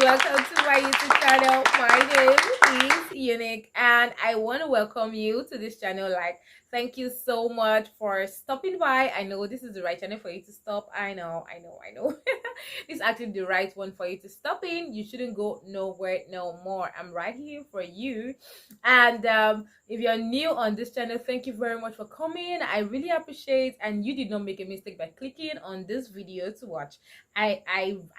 welcome to my YouTube channel. My name is Unique, and I want to welcome you to this channel. Thank you so much for stopping by. I know this is the right channel for you to stop. I know. This is actually the right one for you to stop in. You shouldn't go nowhere no more. I'm right here for you. And if you're new on this channel, thank you very much for coming. I really appreciate, and you did not make a mistake by clicking on this video to watch. I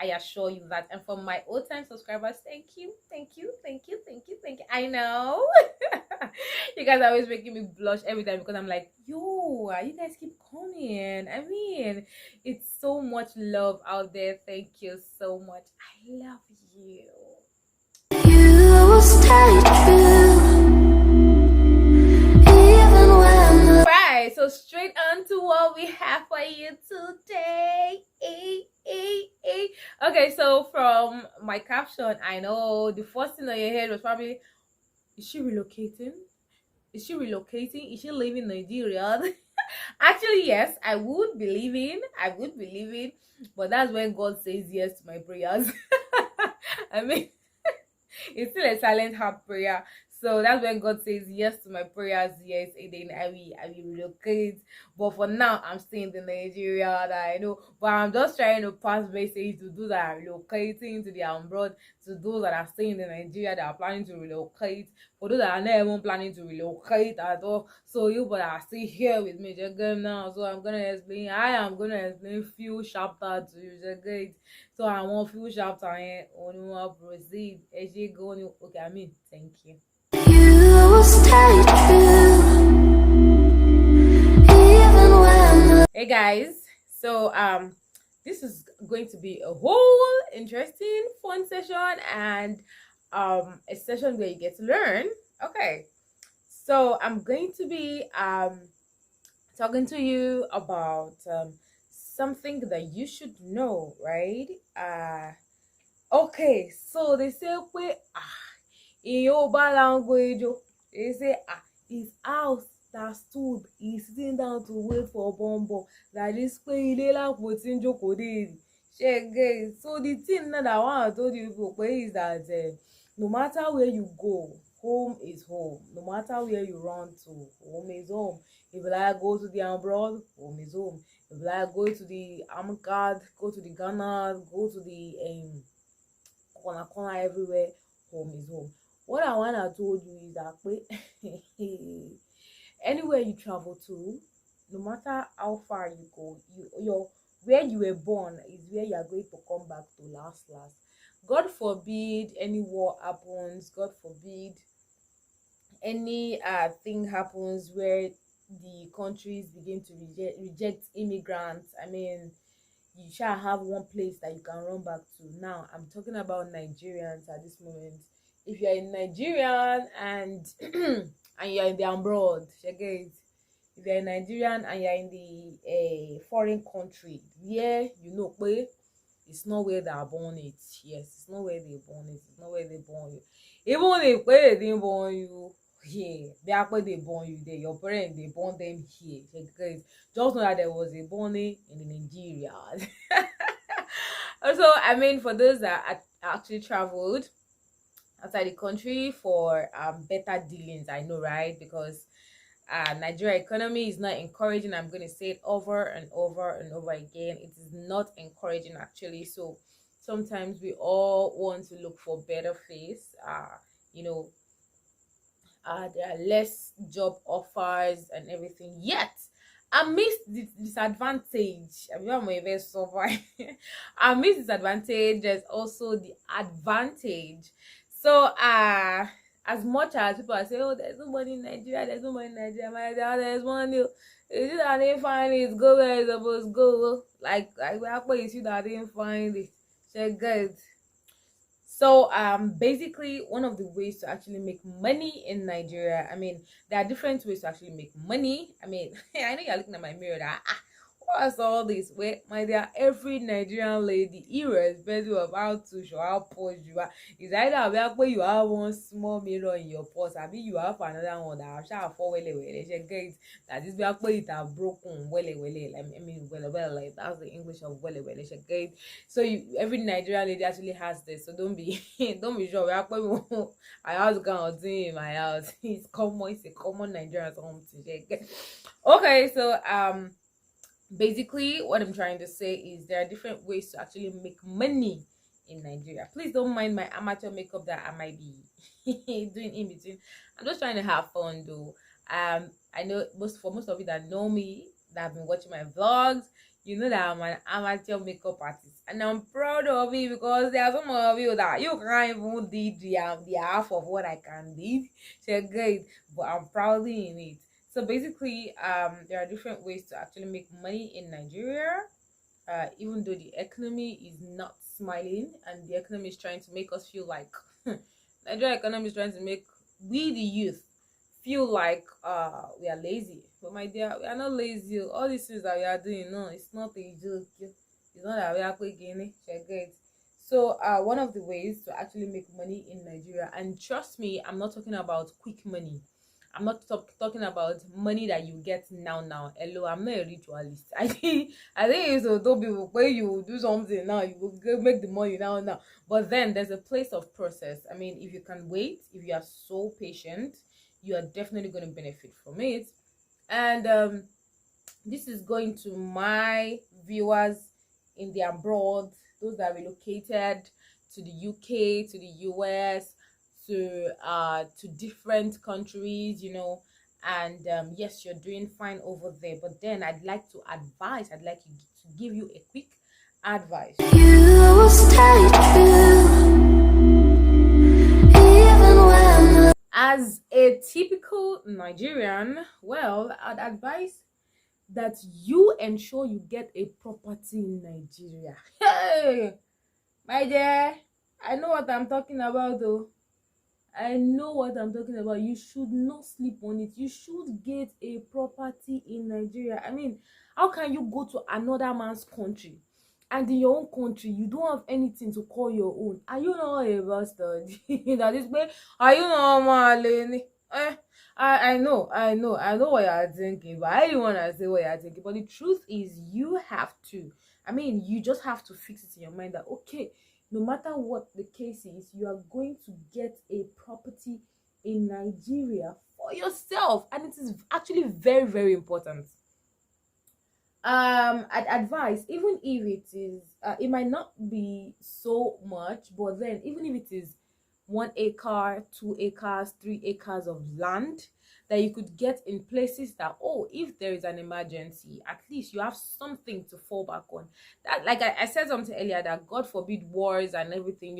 assure you that. And for my old time subscribers, thank you. I know you guys are always making me blush every time because I'm like, yo, you guys keep coming. I mean, it's so much love out there. Thank you so much. I love you. You will stay true even when. Right, so straight on to what we have for you today. Okay, so from my caption, I know the first thing on your head was probably, is she relocating? Is she relocating? Is she leaving Nigeria? Actually, yes, I would be leaving, but that's when God says yes to my prayers. I mean, it's still a silent heart prayer. So that's when God says yes to my prayers. Yes, and then I will relocate. But for now, I'm staying in Nigeria. That I know, but I'm just trying to pass message to those that are relocating to the abroad, to those that are staying in Nigeria that are planning to relocate, for those that are not even planning to relocate at all. So you but are still here with me, just now. So I am gonna explain few chapters to you, just. So I want few chapters here. Only want to proceed. As you go, okay, I mean, thank you. You will stay true, even when. Hey guys, so this is going to be a whole interesting fun session, and a session where you get to learn. Okay, so I'm going to be talking to you about something that you should know, right? Okay, so they say in Yoruba language, they say his house that stood is sitting down to wait for Bombo. That is so the thing that I want to tell you people is that no matter where you go, home is home. No matter where you run to, home is home. If you like go to the abroad, home is home. If you like go to the Amcard, go to the Ghana, go to the corner everywhere, home is home. What I want to told you is that anywhere you travel to, no matter how far you go, your where you were born is where you are going to come back to last. God forbid any war happens. God forbid any thing happens where the countries begin to reject immigrants. I mean, you shall have one place that you can run back to. Now I'm talking about Nigerians at this moment. If you're in Nigerian and and you're in the abroad, if you're a Nigerian and you're in the foreign country, it's not where they are born it. Yes, it's not where they born it. It's not where they born you. Even if they didn't born you here, they born you there. Your parents, they born them here. Just know that there was a born in Nigeria. Also, I mean, for those that actually traveled outside the country for better dealings, I know, right? Because Nigeria economy is not encouraging. I'm going to say it over and over and over again. It is not encouraging actually. So sometimes we all want to look for better face. There are less job offers and everything. Yet, amidst the disadvantage, amidst disadvantage, there's also the advantage. So, as much as people are saying, oh, there's no money in Nigeria, there's there's money. Is it that they find it? Go where it's supposed to go. Like where you see that they didn't find it. Check good. So basically one of the ways to actually make money in Nigeria, I mean, there are different ways to actually make money. I mean, I know you're looking at my mirror that What's all this? Wait, my dear, every Nigerian lady, irrespective of how touch or how posh you are, is either where you have one small mirror in your purse, I mean you have another one that have shall fall well, get that is where it have broken well, like that's the English of well, get. So every Nigerian lady actually has this. So don't be don't be sure. I have to go and do in my house. It's common. It's a common Nigerian something. Okay, so basically what I'm trying to say is there are different ways to actually make money in Nigeria. Please don't mind my amateur makeup that I might be doing in between. I'm just trying to have fun though. I know most of you that know me, that have been watching my vlogs, you know that I'm an amateur makeup artist, and I'm proud of it because there are some of you that you can't even do the half of what I can do. So good, but I'm proudly in it. So basically, there are different ways to actually make money in Nigeria. Even though the economy is not smiling and the economy is trying to make us feel like Nigeria economy is trying to make we the youth feel like we are lazy. But my dear, we are not lazy. All these things that we are doing, no, it's not a joke. It's not that we are quick in it. So one of the ways to actually make money in Nigeria, and trust me, I'm not talking about quick money. I'm not talking about money that you get now. Hello, I'm not a ritualist. I think it's so dope people where you do something now, you will make the money now. But then there's a place of process. I mean, if you can wait, if you are so patient, you are definitely going to benefit from it. And this is going to my viewers in the abroad, those that relocated to the UK, to the US, to different countries, and yes, you're doing fine over there. But then I'd like to give you a quick advice. You stay true, even when... As a typical Nigerian, well, I'd advise that you ensure you get a property in Nigeria. Hey, my dear, I know what I'm talking about though. I know what I'm talking about. You should not sleep on it. You should get a property in Nigeria. I mean, how can you go to another man's country and in your own country you don't have anything to call your own? Are you not a bastard? That is where are you not Malene? I know what you're thinking, but I don't want to say what you're thinking. But the truth is, you have to. I mean, you just have to fix it in your mind that okay, no matter what the case is, you are going to get a property in Nigeria for yourself, and it is actually very, very important. I'd advise, even if it is it might not be so much, but then even if it is 1 acre, 2 acres, 3 acres of land that you could get in places that, oh, if there is an emergency, at least you have something to fall back on. That, like I said something earlier, that God forbid wars and everything,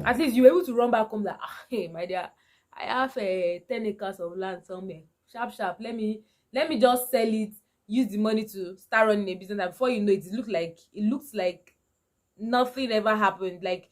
at least you're able to run back home that, hey, my dear, I have 10 acres of land somewhere. Sharp, let me just sell it, use the money to start running a business, and before you know it, it looks like nothing ever happened. Like,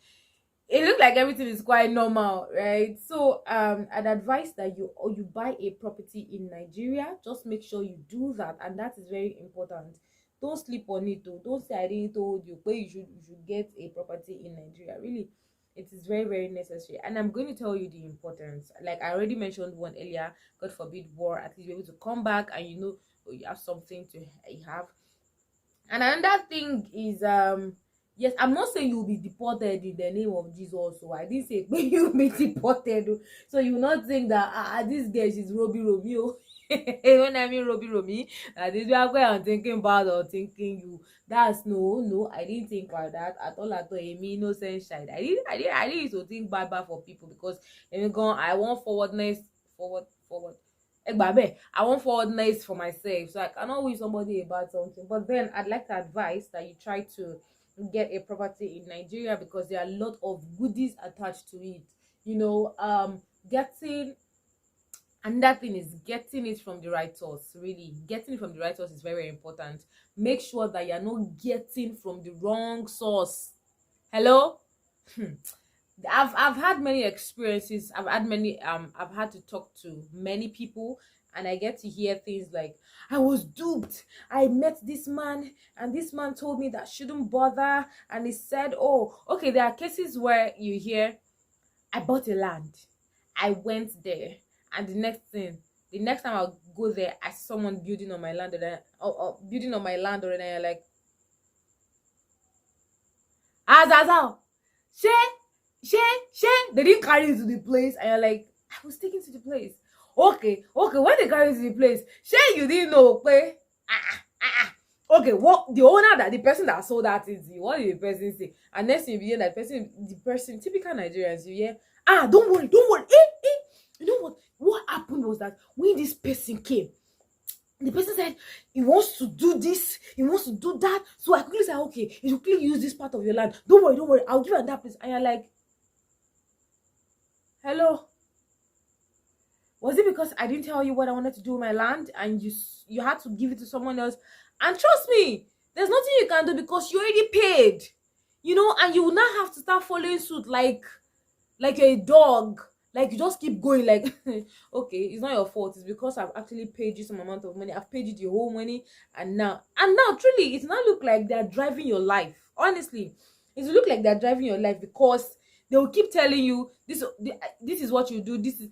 it looks like everything is quite normal, right? So I'd advise that you buy a property in Nigeria. Just make sure you do that, and that is very important. Don't sleep on it though. Don't say I didn't told you, but you should get a property in Nigeria. Really, it is very, very necessary. And I'm going to tell you the importance. Like I already mentioned one earlier, God forbid war, at least be able to come back and you have something to have. And another thing is yes, I'm not saying you'll be deported in the name of Jesus. So I didn't say you'll be deported. So you will not think that this girl, she's Robbie Romeo. When I mean Robbie Romeo, this is where I'm thinking about or thinking you. That's no, I didn't think like that at all. Me innocent child. I didn't used to think bad for people because I want forwardness, forward. I want forwardness for myself, so I cannot wish somebody about something. But then I'd like to advise that you try to get a property in Nigeria because there are a lot of goodies attached to it. Getting another thing is getting it from the right source. Really, getting it from the right source is very, very important. Make sure that you're not getting from the wrong source. Hello. I've had many experiences. I've had to talk to many people, and I get to hear things like, I was duped, I met this man and this man told me that I shouldn't bother, and he said, oh, okay, there are cases where you hear, I bought a land, I went there, and the next time I'll go there, I see someone building on my land, or building on my land, or then you're like, how? She, she, they didn't carry you to the place, and you're like, I was taken to the place. Okay, when they carry you to the place, she, you didn't know, okay? Okay, what the owner, that the person that sold that is you, what did the person say? And next thing you hear that the person, typical Nigerians, you hear, don't worry, you know what happened was that when this person came, the person said he wants to do this, he wants to do that, so I quickly said, okay, you should quickly use this part of your land, don't worry, I'll give you that place. And you're like, hello, was it because I didn't tell you what I wanted to do with my land and you had to give it to someone else? And trust me, there's nothing you can do because you already paid, and you will not have to start following suit like a dog. Like, you just keep going, like, okay, it's not your fault, it's because I've actually paid you some amount of money, I've paid you the whole money, and now truly, it not look like they're driving your life. Honestly, it will look like they're driving your life, because they will keep telling you this is what you do, this is,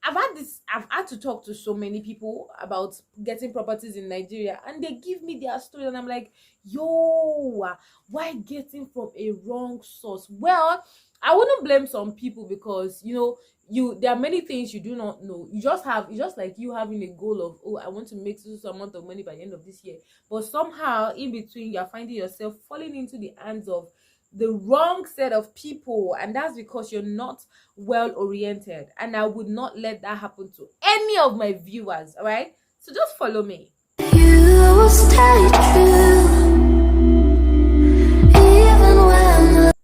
I've had to talk to so many people about getting properties in Nigeria, and they give me their story, and I'm like, yo, why getting from a wrong source? Well, I wouldn't blame some people, because there are many things you do not know. It's just like you having a goal of, oh, I want to make this amount of money by the end of this year, but somehow in between you're finding yourself falling into the hands of the wrong set of people, and that's because you're not well oriented. And I would not let that happen to any of my viewers. All right, so just follow me. You stay true.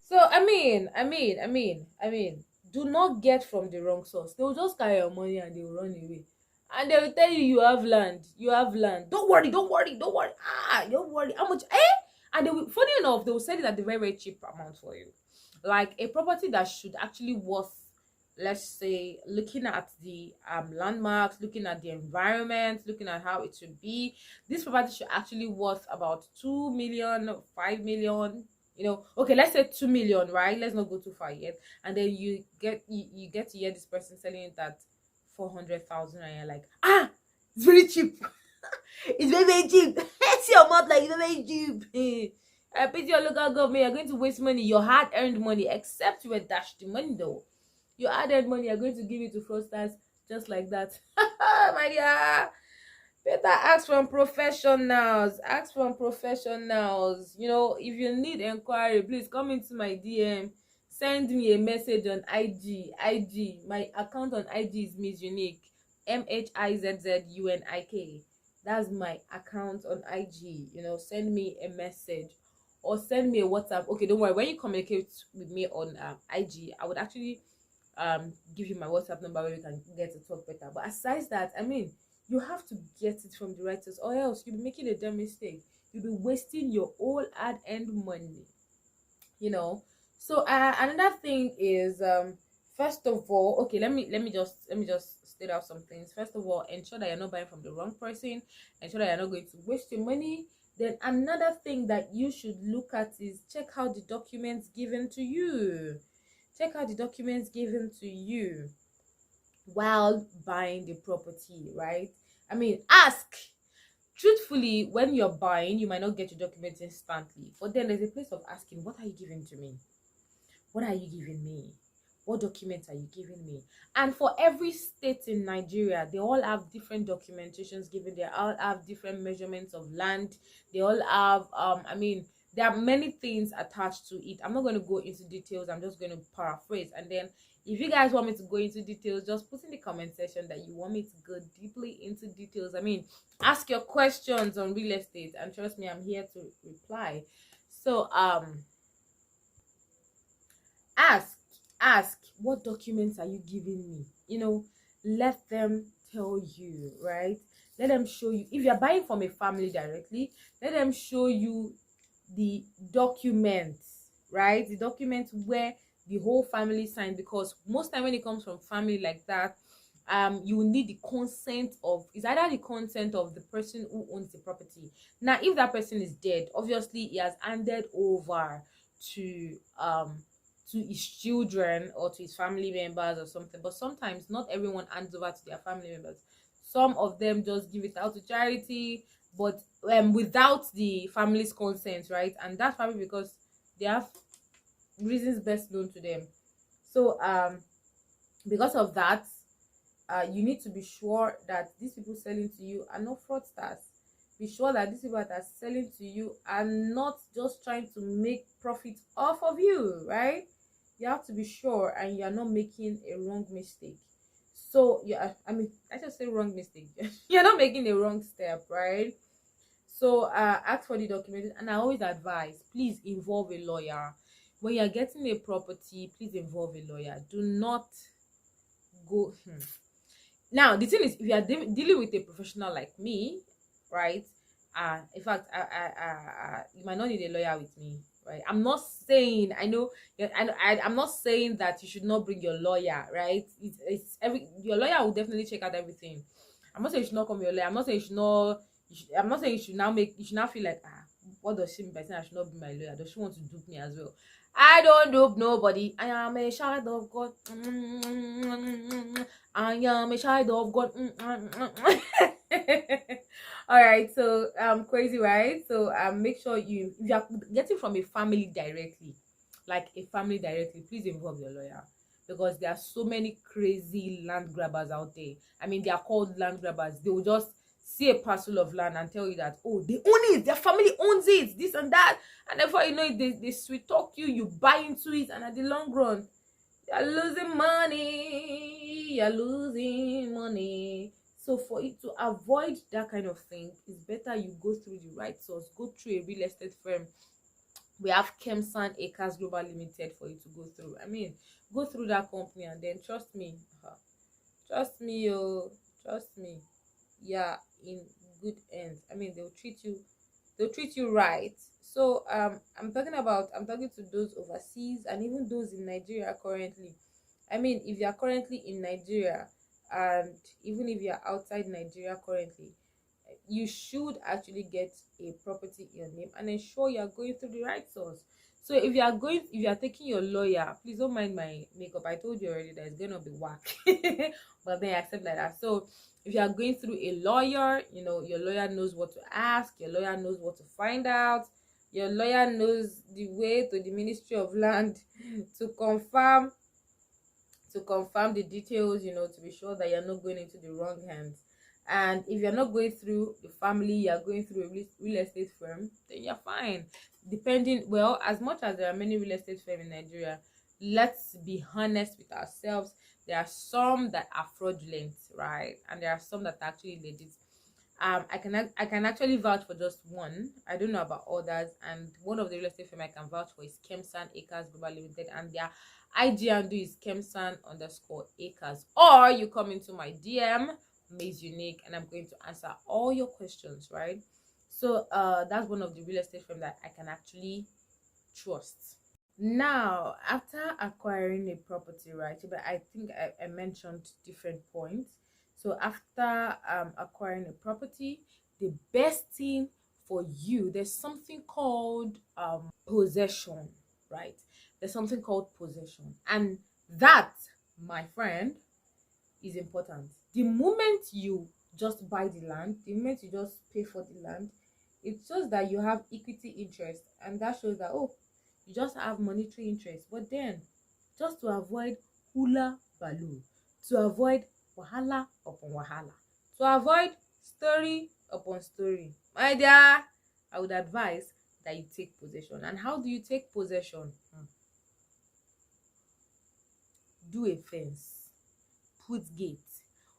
So I mean, do not get from the wrong source. They will just carry your money and they will run away, and they will tell you have land. Don't worry. Don't worry. How much? And they will, funny enough, they will sell it at the very, very cheap amount for you, like a property that should actually worth, let's say, looking at the landmarks, looking at the environment, looking at how it should be, this property should actually worth about 2 million, 5 million. Okay, let's say 2 million, right? Let's not go too far yet. And then you get to hear this person selling it at 400,000, and you're like, it's very cheap. It's very, very cheap. See your mouth, like, it's very cheap. I pity your local government. You're going to waste money, your hard-earned money, except you were dashed the money though. Your hard-earned money, you're going to give it to fraudsters just like that. My dear, better ask from professionals. If you need inquiry, please come into my DM, send me a message on IG. My account on IG is Miss Unique, MHIZZUNIK. That's my account on IG. Send me a message or send me a WhatsApp. Okay, don't worry, when you communicate with me on IG, I would actually give you my WhatsApp number where we can get to talk better. But aside that, you have to get it from the right source, or else you'll be making a dumb mistake. You'll be wasting your all hard-earned money. So another thing is, first of all, okay, let me just state out some things. First of all, ensure that you're not buying from the wrong person. Ensure that you're not going to waste your money. Then another thing that you should look at is check out the documents given to you. While buying the property, right? Ask. Truthfully, when you're buying, you might not get your documents instantly, but then there's a place of asking, what are you giving to me? What are you giving me? What documents are you giving me? And for every state in Nigeria, they all have different documentations given. They all have different measurements of land. They all have there are many things attached to it. I'm not going to go into details. I'm just going to paraphrase. And then if you guys want me to go into details, just put in the comment section that you want me to go deeply into details. Ask your questions on real estate, and trust me, I'm here to reply. So ask, what documents are you giving me? Let them tell you, right? Let them show you. If you're buying from a family directly, let them show you the documents, right? The documents where the whole family signed, because most time when it comes from family like that, you will need the consent of, it's either the consent of the person who owns the property. Now if that person is dead, obviously he has handed over to his children or to his family members or something. But sometimes not everyone hands over to their family members. Some of them just give it out to charity, but without the family's consent, right? And that's probably because they have reasons best known to them. So because of that, you need to be sure that these people selling to you are not fraudsters. Be sure that these people that are selling to you are not just trying to make profit off of you, right? You have to be sure, and you are not making a wrong mistake. So yeah, I mean, I just say wrong mistake. You're not making a wrong step, right? So ask for the documentation, and I always advise, please involve a lawyer when you're getting a property. Please involve a lawyer. Do not go now. The thing is, if you are dealing with a professional like me, right? In fact, you might not need a lawyer with me, right? I'm not saying, I know, I'm not saying that you should not bring your lawyer, right? It's your lawyer will definitely check out everything. I'm not saying you should not come your lawyer. I'm not saying you should not. I'm not saying you should now feel like, what does she mean by saying I should not be my lawyer? Does she want to dupe me as well? I don't dupe nobody. I am a child of God. I am a child of God. All right, so crazy, right? So make sure if you are getting from a family directly, please involve your lawyer, because there are so many crazy land grabbers out there. I mean, they are called land grabbers. They will just see a parcel of land and tell you that, oh, they own it, their family owns it, this and that, and before you know it, they sweet talk you buy into it, and at the long run, you're losing money. So for it to avoid that kind of thing, it's better you go through the right source. Go through a real estate firm. We have Kemsan Acres Global Limited for you to go through. I mean, go through that company, and then trust me, trust me, yeah, in good hands. I mean, they'll treat you right. So I'm talking to those overseas and even those in Nigeria currently. I mean, if you are currently in Nigeria, and even if you are outside Nigeria currently, you should actually get a property in your name and ensure you are going through the right source. So if you are taking your lawyer, please don't mind my makeup. I told you already that it's gonna be whack. But then I accept like that. So if you are going through a lawyer, your lawyer knows what to ask, your lawyer knows what to find out, your lawyer knows the way to the Ministry of Land to confirm the details, to be sure that you're not going into the wrong hands. And if you're not going through the family, you're going through a real estate firm, then you're fine. As much as there are many real estate firms in Nigeria, let's be honest with ourselves. There are some that are fraudulent, right? And there are some that are actually legit. I can actually vouch for just one. I don't know about others. And one of the real estate firm I can vouch for is Kemsan Acres Global Limited, and their IG handle is Kemsan_Acres. Or you come into my DM, Maze Unique, and I'm going to answer all your questions, right? So that's one of the real estate firm that I can actually trust. Now, after acquiring a property, right? But I think I mentioned different points. So after acquiring a property, the best thing for you, there's something called possession, right? There's something called possession, and that, my friend, is important. The moment you just buy the land, the moment you just pay for the land, it shows that you have equity interest, and that shows that, oh, you just have monetary interest. But then, just to avoid hula baloo, to avoid wahala upon wahala, to avoid story upon story, my dear, I would advise that you take possession. And how do you take possession? Do a fence, put gate.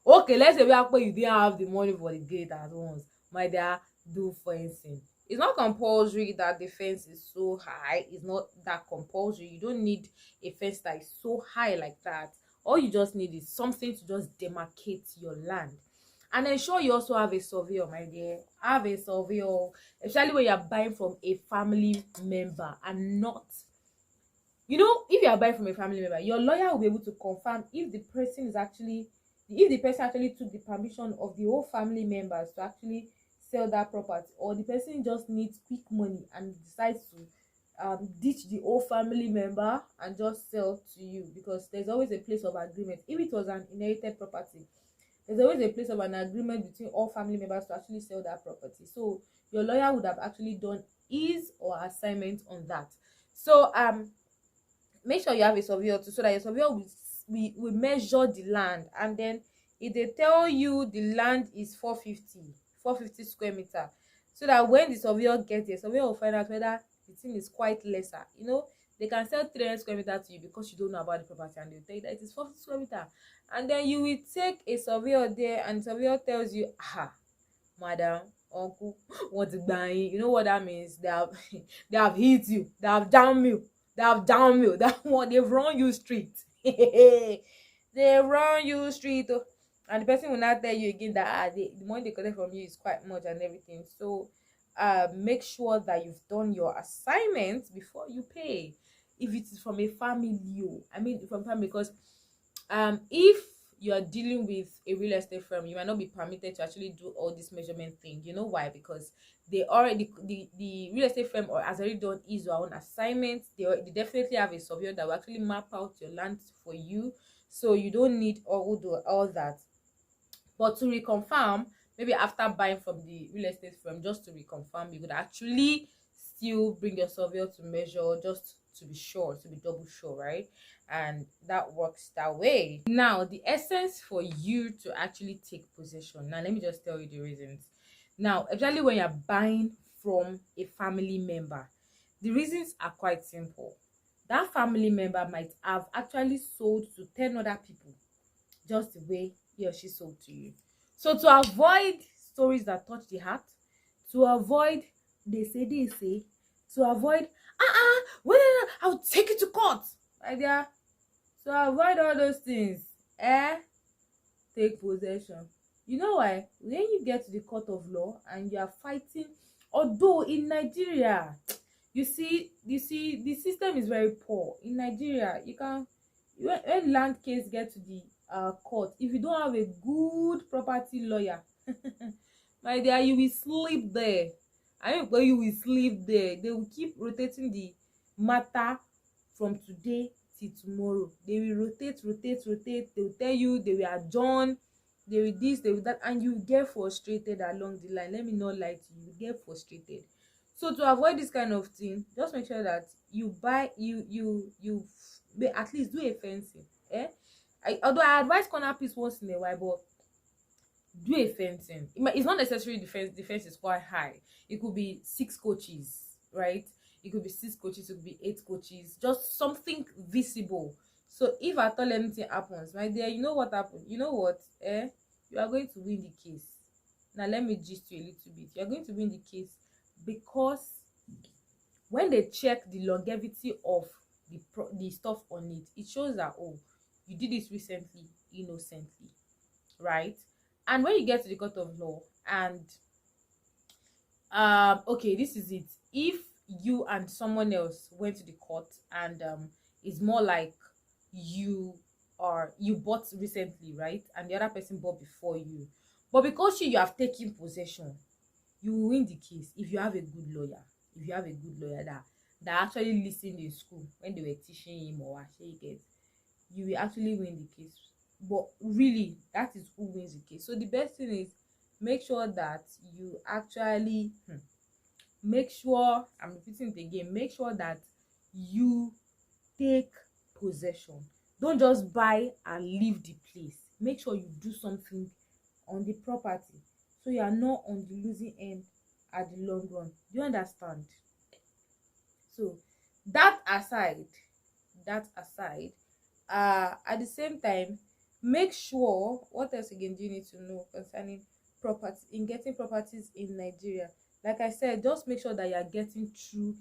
Okay, let's say you didn't have the money for the gate at once, my dear, do fencing. It's not compulsory that the fence is so high. It's not that compulsory. You don't need a fence that is so high like that. All you just need is something to just demarcate your land. And ensure you also have a surveyor, my dear. Have a surveyor, especially when you're buying from a family member and not, if you are buying from a family member, your lawyer will be able to confirm if the person is actually if the person actually took the permission of the whole family members to actually sell that property, or the person just needs quick money and decides to ditch the whole family member and just sell to you, because there's always a place of agreement. If it was an inherited property, there's always a place of an agreement between all family members to actually sell that property. So your lawyer would have actually done his or assignment on that. So make sure you have a surveyor too, so that your surveyor will measure the land, and then if they tell you the land is 450 square meter, so that when the surveyor gets there, surveyor will find out whether the thing is quite lesser. They can sell 300 square meter to you because you don't know about the property, and they'll tell you that it is 450 square meter, and then you will take a surveyor there, and the surveyor tells you, madam, uncle, what's buying? You know what that means? They have they have hit you, they have down you, that one, they've run you street. They run you street. Oh. And the person will not tell you again that the money they collect from you is quite much and everything. So make sure that you've done your assignments before you pay. If it is from a family, from family, because if you are dealing with a real estate firm, you might not be permitted to actually do all this measurement thing. You know why? Because they already, the real estate firm has already done his or her own assignments. They definitely have a surveyor that will actually map out your land for you, so you don't need all that. But to reconfirm, maybe after buying from the real estate firm, just to reconfirm, you could actually still bring your surveyor to measure, just to be sure, to be double sure, right? And that works that way. Now, the essence for you to actually take possession. Now, let me just tell you the reasons. Now, especially when you're buying from a family member, the reasons are quite simple. That family member might have actually sold to 10 other people just the way he or she sold to you. So to avoid stories that touch the heart, to avoid they say, to avoid when I'll take you to court, idea. To avoid all those things, take possession. You know why? When you get to the court of law and you are fighting, although in Nigeria, you see the system is very poor in Nigeria. You can, when land case get to the court, if you don't have a good property lawyer, my dear, you will sleep there. But you will sleep there. They will keep rotating the matter from today till tomorrow. They will rotate. They will tell you, they will adjourn, they will this, they will that, and you get frustrated along the line. Let me not lie to you, you get frustrated. So to avoid this kind of thing, just make sure that you buy, you at least do a fencing. Although I advise corner piece once in a while, but do a fencing. It's not necessarily the fence is quite high. It could be 6 coaches, right? It could be 6 coaches, it could be 8 coaches, just something visible. So if at all anything happens, my dear, you know what happened? You know what? You are going to win the case. Now let me gist you a little bit. You are going to win the case because when they check the longevity of the stuff on it, it shows that, oh, you did this recently, innocently, right? And when you get to the court of law and okay, this is it. If you and someone else went to the court and it's more like you bought recently, right? And the other person bought before you, but because you have taken possession, you will win the case if you have a good lawyer. If you have a good lawyer that actually listened in school when they were teaching him or get, you will actually win the case. But really, that is who wins the case. So the best thing is, make sure that you actually make sure, I'm repeating it again, make sure that you take possession. Don't just buy and leave the place. Make sure you do something on the property, so you are not on the losing end at the long run. Do you understand? So that aside, at the same time, make sure, what else again do you need to know concerning property, in getting properties in Nigeria? Like I said, just make sure that you are getting through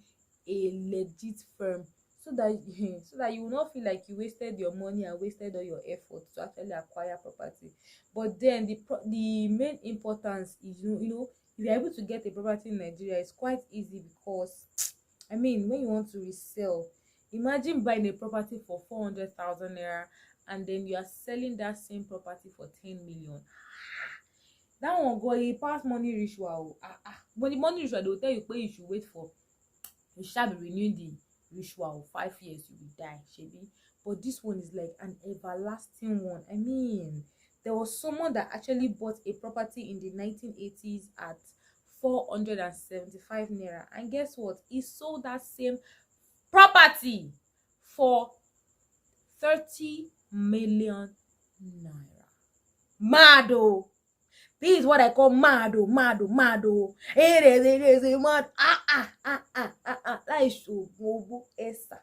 a legit firm, so that you will not feel like you wasted your money and wasted all your effort to actually acquire property. But then the main importance is, if you're able to get a property in Nigeria, it's quite easy, because when you want to resell, imagine buying a property for 400,000 naira and then you are selling that same property for 10 million. That one go e pass money ritual. But the money ritual, they will tell you pé you should wait for, you shall be renewing the ritual 5 years, you will die, shebi. But this one is like an everlasting one. I mean, there was someone that actually bought a property in the 1980s at 475 naira, and guess what, he sold that same property for 30 million naira. Mad oh. This is what I call mad oh, mad oh, mad oh. It is mad. Láì ṣoògùn owó, ẹ̀sà.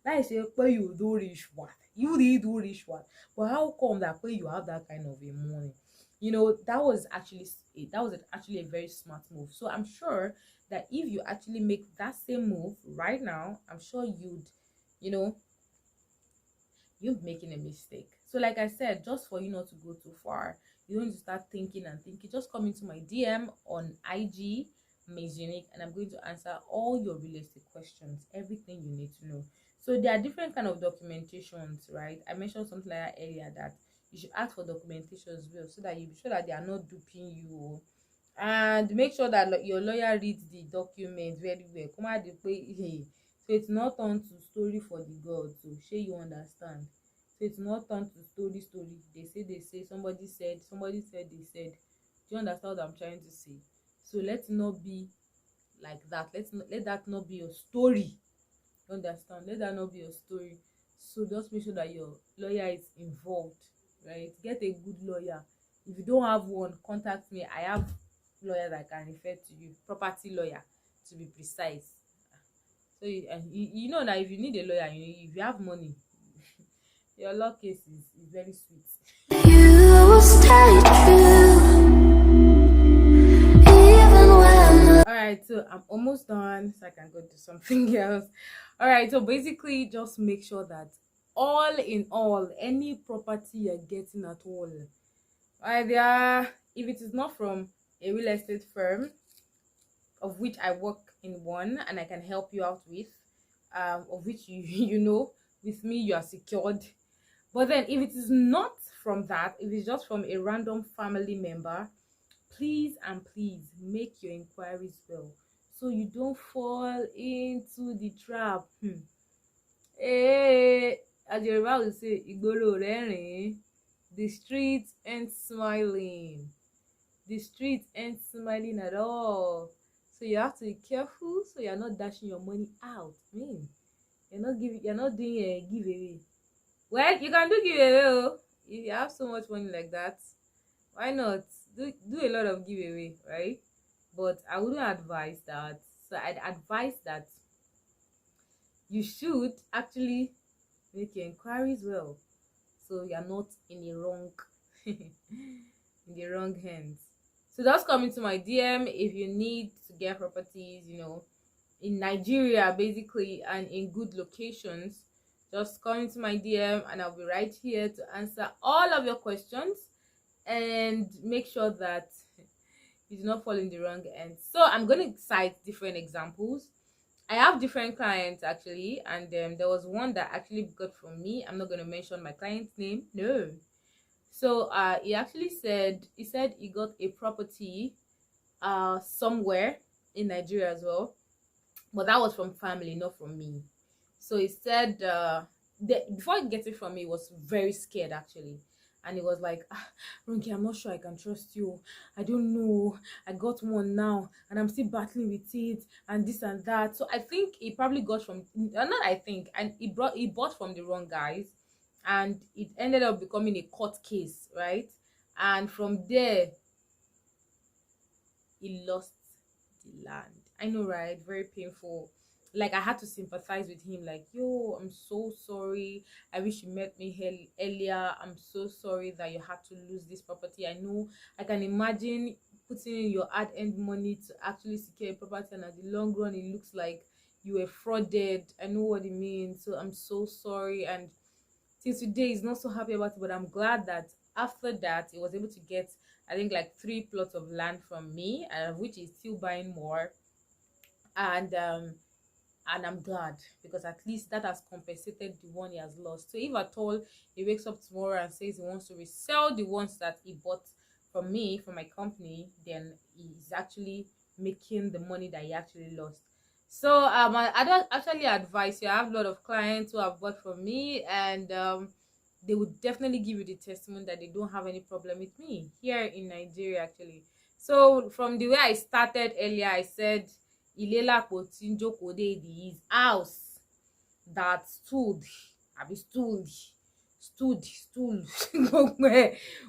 Láì ṣe pé you do rich what? You did do rich what? But how come that way you have that kind of a money? You know, that was actually a very smart move. So I'm sure that if you actually make that same move right now, I'm sure you're making a mistake. So like I said, just for you not to go too far, you don't need to start thinking and thinking. Just come into my DM on IG, Ms. Unique, and I'm going to answer all your real estate questions, everything you need to know. So there are different kind of documentations, right? I mentioned something like that earlier, that you should ask for documentation as well, so that you be sure that they are not duping you. And make sure that your lawyer reads the document very well. Come out the way, so it's not on to story for the gods. So shey you understand? So it's not on to story. They say, somebody said, they said. Do you understand what I'm trying to say? So let's not be like that. Let that not be your story. You understand? Let that not be your story. So just make sure that your lawyer is involved, right? Get a good lawyer. If you don't have one, contact me. I have lawyers I can refer to you, property lawyer to be precise. So you know that if you need a lawyer, if you have money, your law case is very sweet. You stay true, even when... Alright, so I'm almost done, so I can go do something else. Alright, so basically just make sure that all in all, any property you're getting at all, if it is not from a real estate firm, of which I work in one and I can help you out with, of which with me you are secured. But then if it is not from that, if it's just from a random family member, please make your inquiries well, so you don't fall into the trap. As Yoruba will say, Igboro rẹ́rìn-ín, the street ain't smiling. The street ain't smiling at all. So you have to be careful, so you're not dashing your money out. You're not doing a giveaway. Well, you can do giveaway. If you have so much money like that, why not do a lot of giveaway, right? But I wouldn't advise that. So I'd advise that you should actually make your inquiries well, so you're not in the wrong in the wrong hands. So just come into my DM if you need to get properties, in Nigeria basically, and in good locations. Just come into my DM and I'll be right here to answer all of your questions and make sure that you do not fall in the wrong end. So I'm going to cite different examples. I have different clients actually, and there was one that actually got from me. I'm not going to mention my client's name. No. So he said he got a property somewhere in Nigeria as well, but that was from family, not from me. So he said before he gets it from me, he was very scared actually, and he was like, Ronke, I'm not sure I can trust you. I don't know. I got one now and I'm still battling with it and this and that. So I think he probably got from, not I think, and he bought from the wrong guys, and it ended up becoming a court case, right? And from there he lost the land. I know, right? Very painful. Like, I had to sympathize with him, like, yo, I'm so sorry. I wish you met me earlier. I'm so sorry that you had to lose this property. I know, I can imagine putting in your hard-earned money to actually secure a property, and at the long run it looks like you were frauded. I know what it means. So I'm so sorry, and till today he's not so happy about it, but I'm glad that after that he was able to get, I think, like 3 plots of land from me, which is still buying more. And and I'm glad, because at least that has compensated the one he has lost. So if at all he wakes up tomorrow and says he wants to resell the ones that he bought from me, from my company, then he's actually making the money that he actually lost. So I don't actually advise you. I have a lot of clients who have bought from me, and they would definitely give you the testimony that they don't have any problem with me here in Nigeria actually. So from the way I started earlier, I said Ilelapo Tinjoko de his house that stood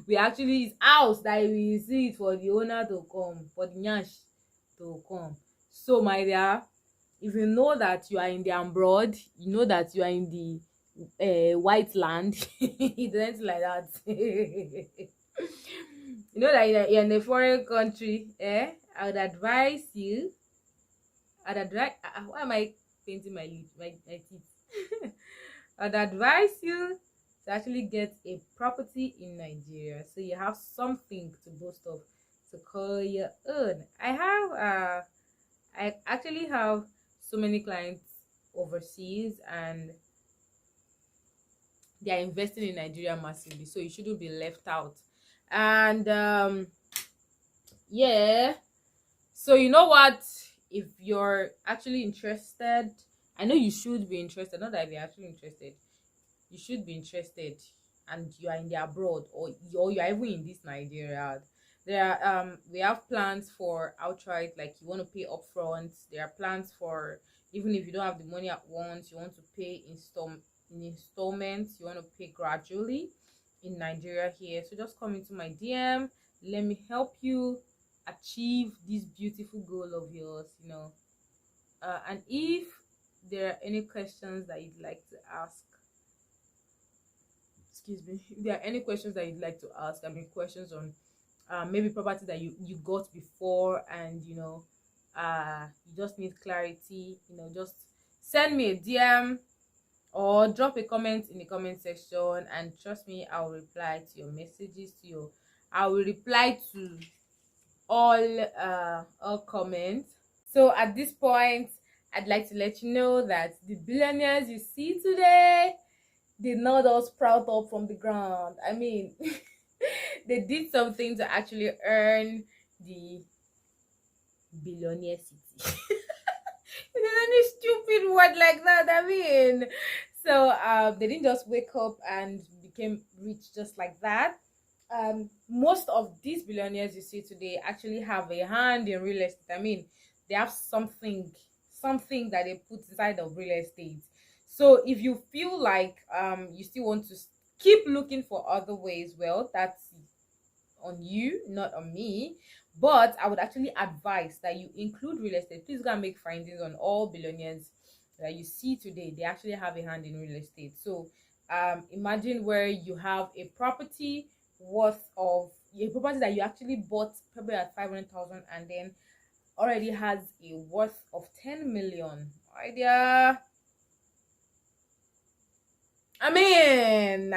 we actually, his house that we see it for the owner to come, for the nyash to come. So my dear, if you know that you are in the abroad, you know that you are in the white land, it's anything like that. You know that you're in a foreign country, I would advise you. Why am I painting my lip, my teeth? I'd advise you to actually get a property in Nigeria, so you have something to boast of, to call your own. I actually have so many clients overseas, and they are investing in Nigeria massively, so you shouldn't be left out. And yeah, so you know what, if you're actually interested, I know you should be interested, not that you're actually interested, you should be interested, and you are in the abroad, or you're even in this Nigeria. There are we have plans for outright, like you want to pay upfront. There are plans for, even if you don't have the money at once, you want to pay in installments, you want to pay gradually in Nigeria here. So just come into my DM, let me help you achieve this beautiful goal of yours, and if there are any questions that you'd like to ask, excuse me, if there are any questions that you'd like to ask, I mean questions on maybe property that you got before, and you just need clarity, just send me a DM or drop a comment in the comment section, and trust me, I'll reply to your messages, I will reply to all comments. So at this point, I'd like to let you know that the billionaires you see today did not all sprout up from the ground. I mean, they did something to actually earn the billionaire city. There's any stupid word like that. I mean, so they didn't just wake up and became rich just like that. Most of these billionaires you see today actually have a hand in real estate. I mean, they have something that they put inside of real estate. So if you feel like you still want to keep looking for other ways, well, that's on you, not on me. But I would actually advise that you include real estate. Please go and make findings on all billionaires that you see today. They actually have a hand in real estate. So imagine where you have a property worth of a property that you actually bought probably at 500,000, and then already has a worth of 10 million. Idea. I mean,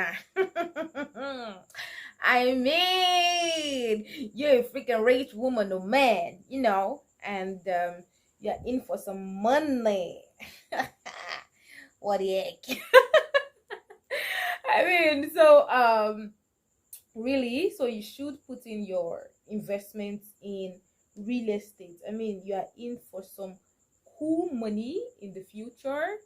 you're a freaking rich woman or man, and you're in for some money. What the heck? I mean, so really, so you should put in your investments in real estate. I mean, you are in for some cool money in the future,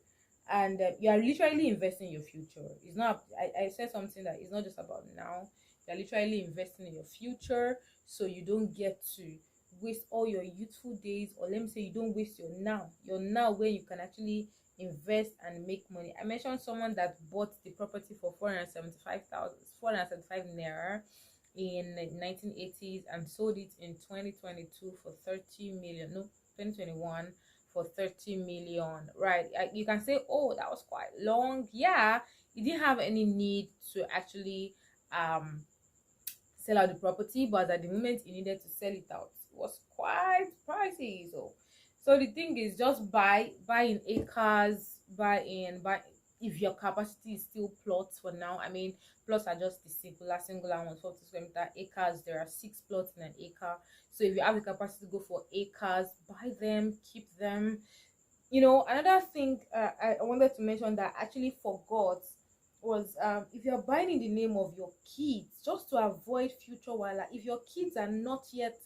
and you are literally investing in your future. It's not, I said something that it's not just about now. You're literally investing in your future, so you don't get to waste all your youthful days, or let me say, you don't waste your now where you can actually invest and make money. I mentioned someone that bought the property for 475 naira in 1980s and sold it in 2022 for 30 million. No, 2021 for 30 million. Right? You can say, oh, that was quite long. Yeah, you didn't have any need to actually sell out the property, but at the moment you needed to sell it out, it was quite pricey. So the thing is, just buy in acres, buy if your capacity is still plots for now. I mean, plots are just the singular ones, 40 square meter. Acres, there are 6 plots in an acre. So if you have the capacity to go for acres, buy them, keep them. Another thing I wanted to mention that I actually forgot was, if you're buying in the name of your kids, just to avoid future wala, if your kids are not yet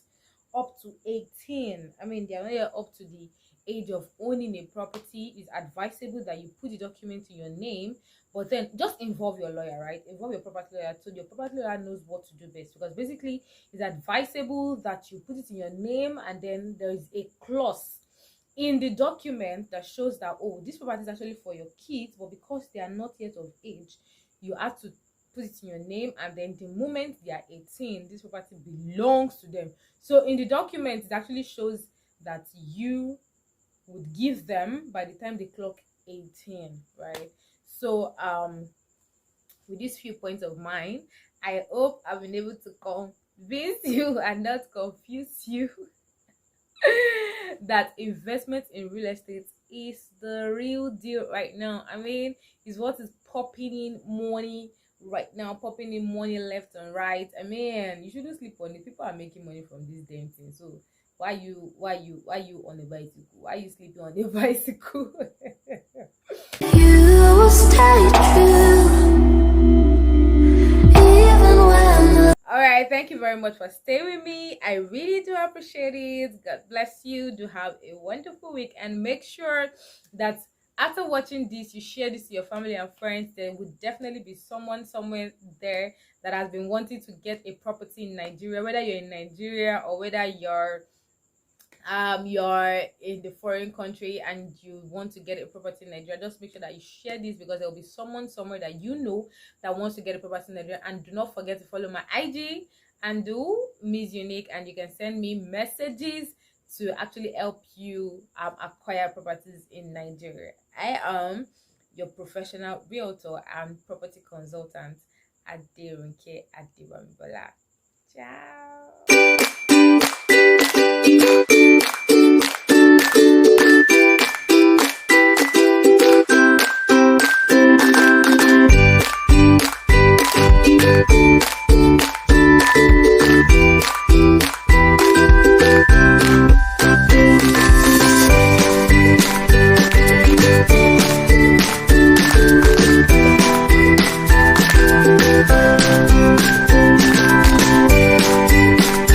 up to 18, I mean, they're not yet up to the age of owning a property, it's advisable that you put the document in your name. But then just involve your lawyer, right? Involve your property lawyer so your property lawyer knows what to do best. Because basically, it's advisable that you put it in your name, and then there is a clause in the document that shows that, oh, this property is actually for your kids, but because they are not yet of age, you have to put it in your name, and then the moment they are 18, this property belongs to them. So in the document, it actually shows that you would give them by the time they clock 18, right? So with these few points of mine, I hope I've been able to convince you and not confuse you that investment in real estate is the real deal right now. I mean, is what is popping in money right now, popping in money left and right. I mean, you shouldn't sleep on it. People are making money from this damn thing. So why you on a bicycle? Why you sleeping on a bicycle? You stay true, even when All right, thank you very much for staying with me. I really do appreciate it. God bless you. Do have a wonderful week, and make sure that after watching this, you share this to your family and friends. There would definitely be someone somewhere there that has been wanting to get a property in Nigeria, whether you're in Nigeria or whether you're in the foreign country and you want to get a property in Nigeria. Just make sure that you share this, because there will be someone somewhere that that wants to get a property in Nigeria. And do not forget to follow my IG and do Miss Unique, and you can send me messages to actually help you acquire properties in Nigeria. I am your professional realtor and property consultant at Aderunke Adewamibola. Ciao.